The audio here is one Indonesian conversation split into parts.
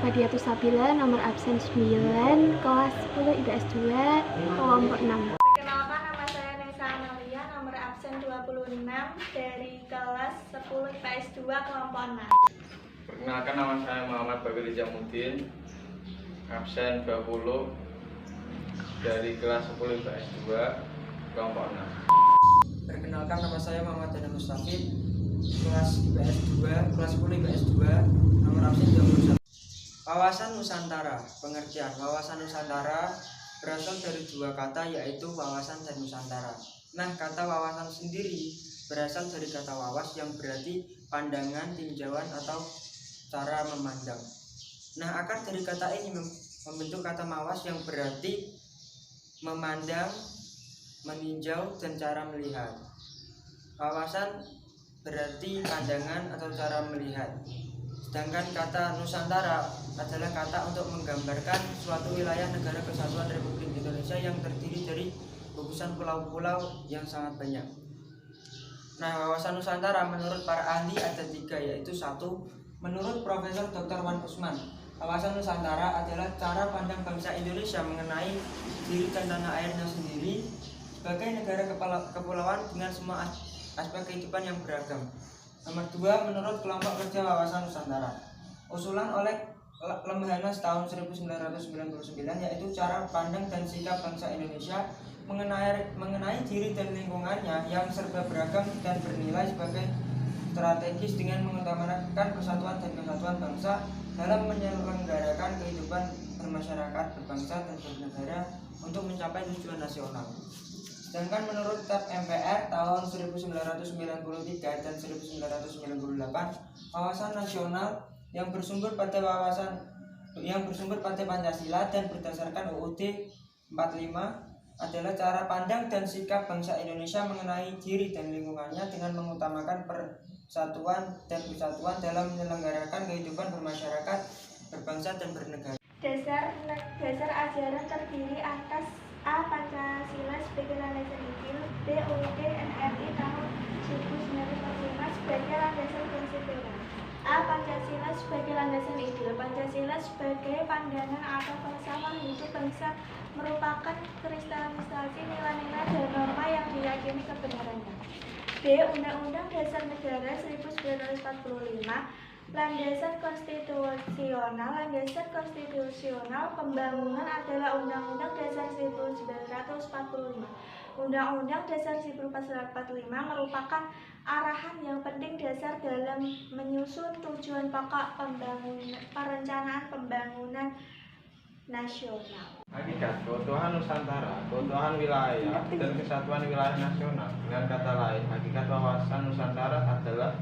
Fadiatus Sabila, nomor absen 9, kelas 10 IPS 2, kelompok 6. Perkenalkan, nama saya Nesa Amalia, nomor absen 26 dari kelas 10 IPS 2, kelompok 6. Perkenalkan, nama saya Muhammad Bagri Jamuddin, absen 20 dari kelas 10 IPS 2, kelompok 6. Perkenalkan, nama saya Muhammad Dana Mustafid, kelas IPS 2, kelas 10 IPS 2, nomor absen 21. Wawasan Nusantara. Pengertian wawasan Nusantara berasal dari dua kata, yaitu wawasan dan Nusantara. Nah, kata wawasan sendiri berasal dari kata wawas yang berarti pandangan, tinjauan, atau cara memandang. Nah, akar dari kata ini membentuk kata mawas yang berarti memandang, meninjau, dan cara melihat. Wawasan berarti pandangan atau cara melihat. Sedangkan kata Nusantara adalah kata untuk menggambarkan suatu wilayah negara kesatuan Republik Indonesia yang terdiri dari gugusan pulau-pulau yang sangat banyak. Nah, wawasan Nusantara menurut para ahli ada 3, yaitu 1. Menurut Profesor Dr. Wan Usman, wawasan Nusantara adalah cara pandang bangsa Indonesia mengenai diri dan tanah airnya sendiri sebagai negara kepulauan dengan semua aspek kehidupan yang beragam. Nomor 2, menurut kelompok kerja wawasan Nusantara, usulan oleh Lemhanas tahun 1999, yaitu cara pandang dan sikap bangsa Indonesia mengenai diri dan lingkungannya yang serba beragam dan bernilai sebagai strategis dengan mengutamakan persatuan dan kesatuan bangsa dalam menyelenggarakan kehidupan bermasyarakat, berbangsa, dan bernegara untuk mencapai tujuan nasional. Sedangkan menurut TAP MPR tahun 1993 dan 1998, wawasan nasional yang bersumber pada Pancasila dan berdasarkan UUD 45 adalah cara pandang dan sikap bangsa Indonesia mengenai diri dan lingkungannya dengan mengutamakan persatuan dan kesatuan dalam menyelenggarakan kehidupan bermasyarakat, berbangsa, dan bernegara. Dasar ajaran terdiri atas A. Pancasila sebagai landasan ideal, B. UUD NRI tahun 1945 sebagai landasan konstitusional. A. Pancasila sebagai landasan ideal. Pancasila sebagai pandangan atau filsafat hidup bangsa merupakan kristalisasi nilai-nilai dan norma yang diyakini kebenarannya. B. Undang-Undang Dasar Negara 1945, landasan konstitusional. Landasan konstitusional pembangunan adalah Undang-Undang Dasar 1945. Undang-Undang Dasar 1945 merupakan arahan yang penting dasar dalam menyusun tujuan pokok perencanaan pembangunan nasional. Hakikat keutuhan Nusantara, keutuhan wilayah, dan kesatuan wilayah nasional. Dengan kata lain, hakikat wawasan Nusantara adalah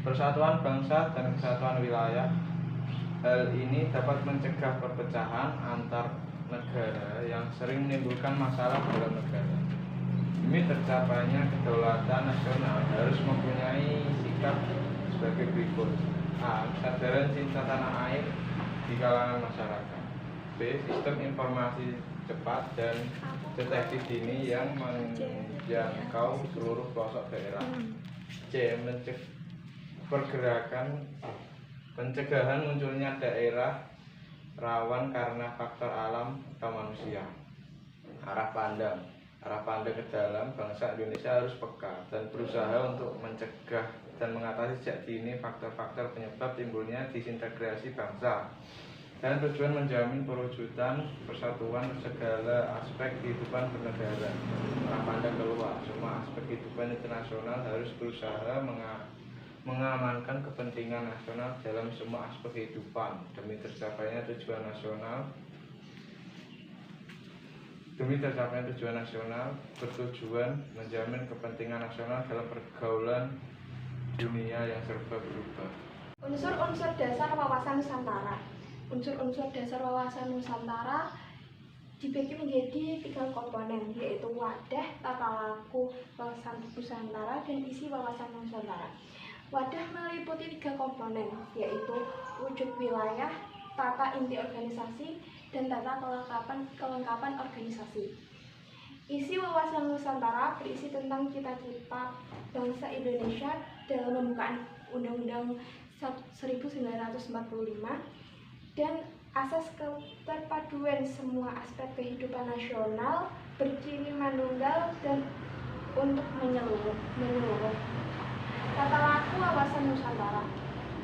persatuan bangsa dan kesatuan wilayah. Hal ini dapat mencegah perpecahan antar negara yang sering menimbulkan masalah dalam negara. Demi tercapainya kedaulatan nasional harus mempunyai sikap sebagai berikut. A. Kesadaran cinta tanah air di kalangan masyarakat. B. Sistem informasi cepat dan deteksi dini yang menjangkau seluruh pelosok daerah. C. Pencegahan munculnya daerah rawan karena faktor alam atau manusia. Arah pandang ke dalam, bangsa Indonesia harus peka dan berusaha untuk mencegah dan mengatasi sejak dini faktor-faktor penyebab timbulnya disintegrasi bangsa, dan tujuan menjamin perwujudan persatuan segala aspek kehidupan bernegara. Arah pandang keluar, semua aspek kehidupan internasional harus berusaha mengamankan kepentingan nasional dalam semua aspek kehidupan demi tercapainya tujuan nasional bertujuan menjamin kepentingan nasional dalam pergaulan dunia yang serba berubah. Unsur-unsur dasar wawasan Nusantara. Unsur-unsur dasar wawasan Nusantara dibagi menjadi 3 komponen, yaitu wadah, tata laku wawasan Nusantara, dan isi wawasan Nusantara. Wadah meliputi 3 komponen, yaitu wujud wilayah, tata inti organisasi, dan tata kelengkapan organisasi. Isi wawasan Nusantara berisi tentang cita-cita bangsa Indonesia dalam pembukaan Undang-Undang 1945, dan asas keterpaduan semua aspek kehidupan nasional berdiri manunggal dan untuk menyeluruh. Tata laku wawasan Nusantara,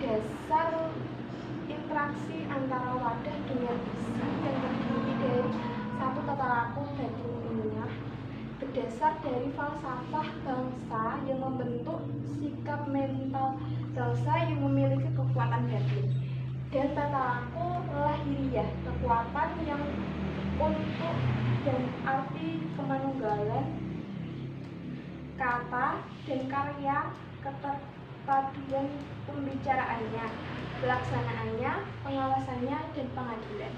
dasar interaksi antara wadah dengan isi yang terdiri dari satu tata laku batin ilmiah berdasar dari falsafah bangsa yang membentuk sikap mental bangsa yang memiliki kekuatan batin, dan tata laku lahiriah, kekuatan yang untuk dan arti kemanunggalan, kata dan karya, keterpaduan pembicaraannya, pelaksanaannya, pengawasannya, dan pengadilan.